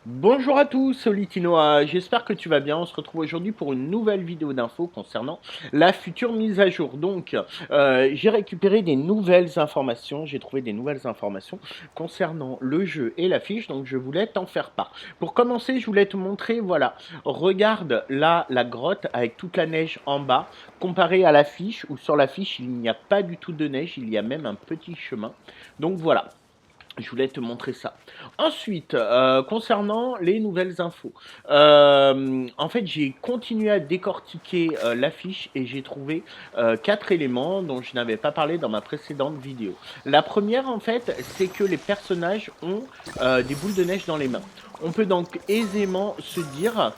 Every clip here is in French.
Bonjour à tous, c'est Litinoa, j'espère que tu vas bien. On se retrouve aujourd'hui pour une nouvelle vidéo d'infos concernant la future mise à jour. Donc, j'ai récupéré des nouvelles informations, j'ai trouvé des nouvelles informations concernant le jeu et l'affiche, donc je voulais t'en faire part. Pour commencer, je voulais te montrer, voilà, regarde là la grotte avec toute la neige en bas, comparé à l'affiche, où sur l'affiche il n'y a pas du tout de neige, il y a même un petit chemin. Donc voilà. Je voulais te montrer ça. Ensuite, concernant les nouvelles infos, en fait, j'ai continué à décortiquer l'affiche et j'ai trouvé 4 éléments dont je n'avais pas parlé dans ma précédente vidéo. La première, en fait, c'est que les personnages ont des boules de neige dans les mains. On peut donc aisément se dire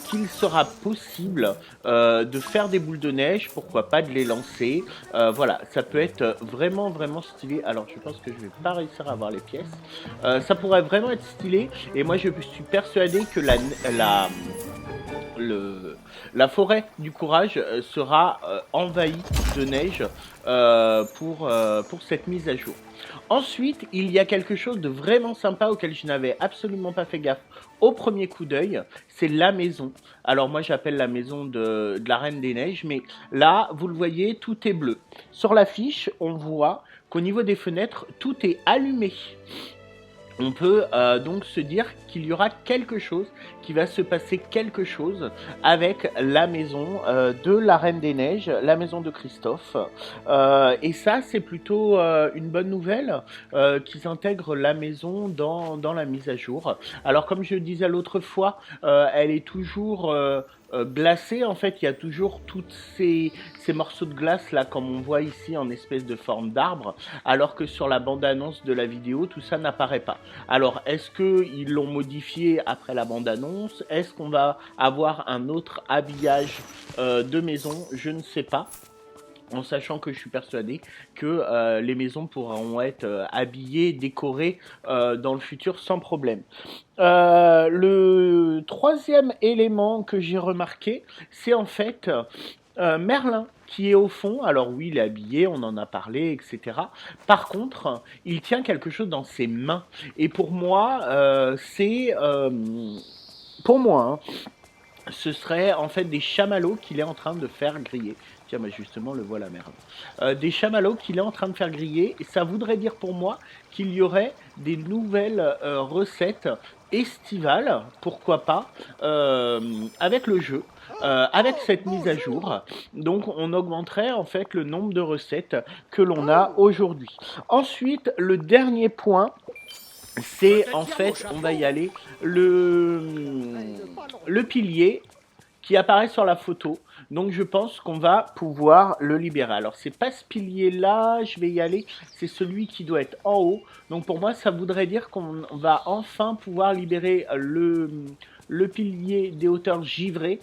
qu'il sera possible de faire des boules de neige, pourquoi pas de les lancer. Voilà, ça peut être vraiment vraiment stylé. Alors je pense que je vais pas réussir à avoir les pièces. Ça pourrait vraiment être stylé et moi je suis persuadé que la forêt du courage sera envahie de neige pour cette mise à jour. Ensuite, il y a quelque chose de vraiment sympa auquel je n'avais absolument pas fait gaffe au premier coup d'œil, c'est la maison. Alors moi j'appelle la maison de la Reine des Neiges, mais là, vous le voyez, tout est bleu. Sur l'affiche, on voit qu'au niveau des fenêtres, tout est allumé. On peut donc se dire qu'il y aura quelque chose, qui va se passer quelque chose avec la maison de la Reine des Neiges, la maison de Christophe. Et ça, c'est plutôt une bonne nouvelle qu'ils intègrent la maison dans la mise à jour. Alors, comme je disais l'autre fois, elle est toujours glacée. En fait, il y a toujours toutes ces morceaux de glace là, comme on voit ici, en espèce de forme d'arbre, alors que sur la bande-annonce de la vidéo, tout ça n'apparaît pas. Alors, est-ce qu'ils l'ont modifié après la bande-annonce? Est-ce qu'on va avoir un autre habillage de maison? Je ne sais pas. En sachant que je suis persuadé que les maisons pourront être habillées, décorées dans le futur sans problème. Le troisième élément que j'ai remarqué, c'est en fait Merlin qui est au fond. Alors oui, il est habillé, on en a parlé, etc. Par contre, il tient quelque chose dans ses mains. Et pour moi, c'est... pour moi, hein, ce serait en fait des chamallows qu'il est en train de faire griller. Tiens, bah justement, le voilà, merde. Des chamallows qu'il est en train de faire griller. Et ça voudrait dire pour moi qu'il y aurait des nouvelles recettes estivales, pourquoi pas, avec le jeu. Avec cette mise à jour, donc on augmenterait en fait le nombre de recettes que l'on a aujourd'hui. Ensuite, le dernier point, c'est en fait, on va y aller, le pilier qui apparaît sur la photo. Donc je pense qu'on va pouvoir le libérer. Alors c'est pas ce pilier là, je vais y aller, c'est celui qui doit être en haut. Donc pour moi ça voudrait dire qu'on va enfin pouvoir libérer le pilier des hauteurs givrées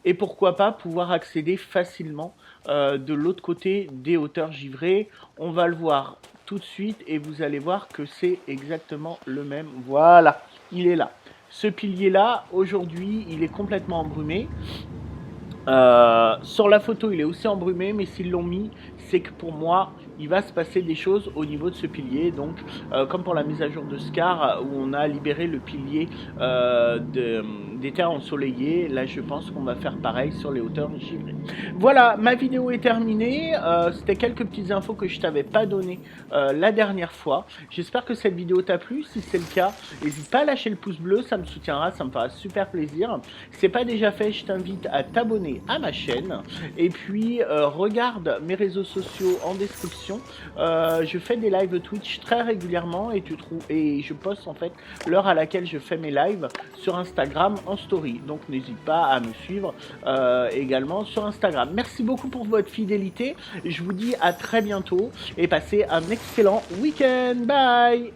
et pourquoi pas pouvoir accéder facilement de l'autre côté des hauteurs givrées. On va le voir tout de suite et vous allez voir que c'est exactement le même. Voilà, il est là. Ce pilier là, aujourd'hui, il est complètement embrumé. Sur la photo, il est aussi embrumé, mais s'ils l'ont mis, c'est que pour moi, il va se passer des choses au niveau de ce pilier. Donc, comme pour la mise à jour de Scar, où on a libéré le pilier des terres ensoleillées, là, je pense qu'on va faire pareil sur les hauteurs givrées. Voilà, ma vidéo est terminée. C'était quelques petites infos que je t'avais pas données la dernière fois. J'espère que cette vidéo t'a plu. Si c'est le cas, n'hésite pas à lâcher le pouce bleu, ça me soutiendra, ça me fera super plaisir. Si c'est pas déjà fait, je t'invite à t'abonner à ma chaîne et puis regarde mes réseaux sociaux en description. Je fais des lives Twitch très régulièrement et je poste en fait l'heure à laquelle je fais mes lives sur Instagram en story. Donc n'hésite pas à me suivre également sur Instagram. Merci beaucoup pour votre fidélité. Je vous dis à très bientôt et passez un excellent week-end. Bye.